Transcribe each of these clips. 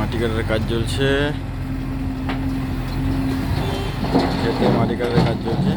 মাটি কাটার কাজ চলছে, খেতে মাটি কাটার কাজ চলছে।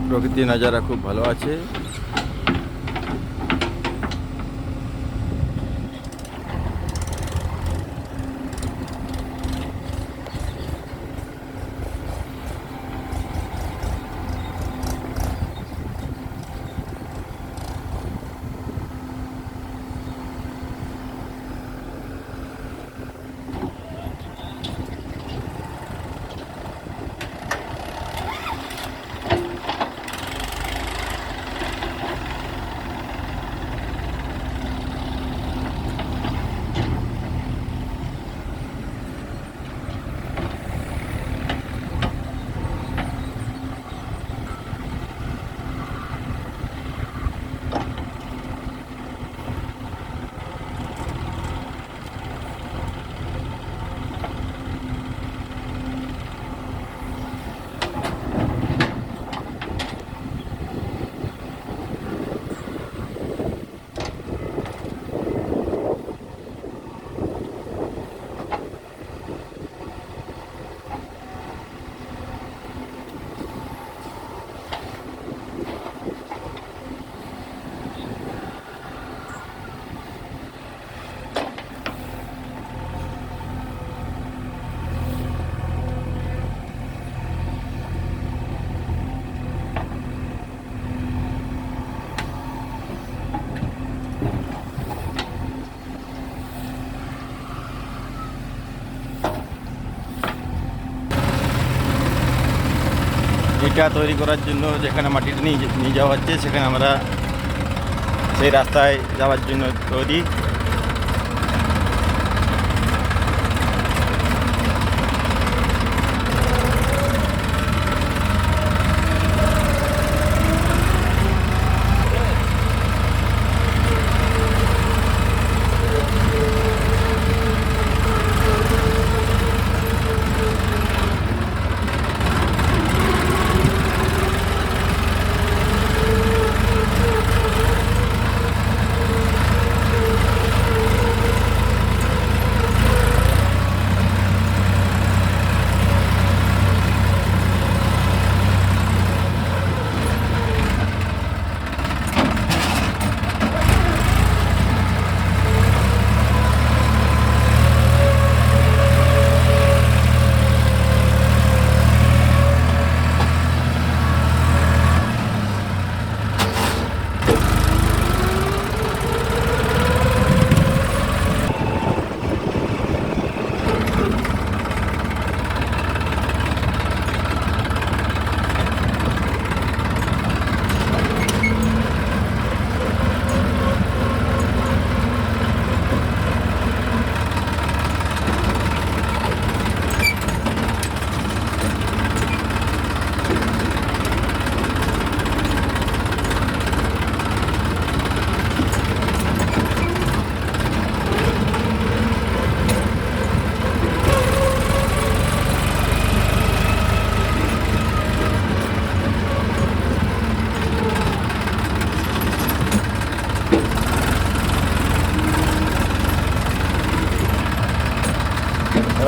প্রকৃতির নজারা খুব ভালো আছে। ইটা তৈরি করার জন্য যেখানে মাটিটা নিয়ে যাওয়া হচ্ছে, সেখানে আমরা সেই রাস্তায় যাওয়ার জন্য তৈরি।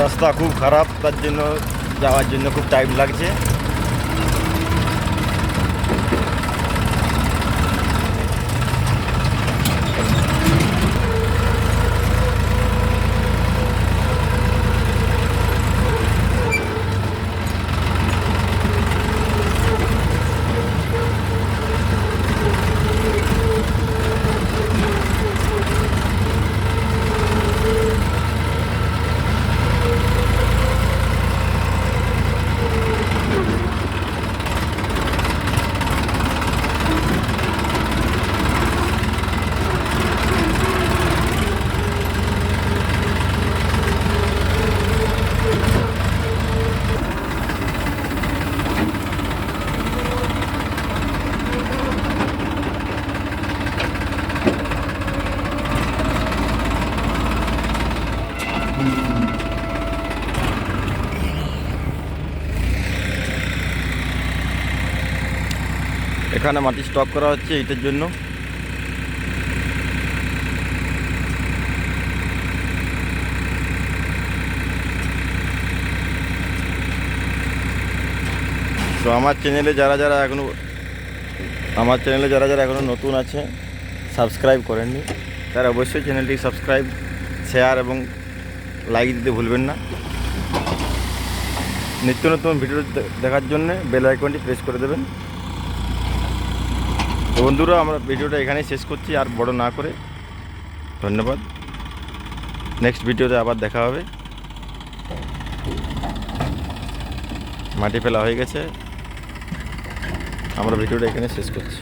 রাস্তা খুব খারাপ, তার জন্য যাওয়ার জন্য খুব টাইম লাগছে। এখানে মাটি স্টক করা হচ্ছে এটার জন্য। তো আমার চ্যানেলে যারা যারা এখনো নতুন আছে, সাবস্ক্রাইব করেননি, তারা অবশ্যই চ্যানেলটি সাবস্ক্রাইব, শেয়ার এবং লাইক দিতে ভুলবেন না। নিত্য নতুন ভিডিও দেখার জন্য বেল আইকনটি প্রেস করে দেবেন। তো বন্ধুরা, আমরা ভিডিওটা এখানেই শেষ করছি, আর বড় না করে। ধন্যবাদ। নেক্সট ভিডিওতে আবার দেখা হবে। মাটি ফেলা হয়ে গেছে, আমরা ভিডিওটা এখানে শেষ করছি।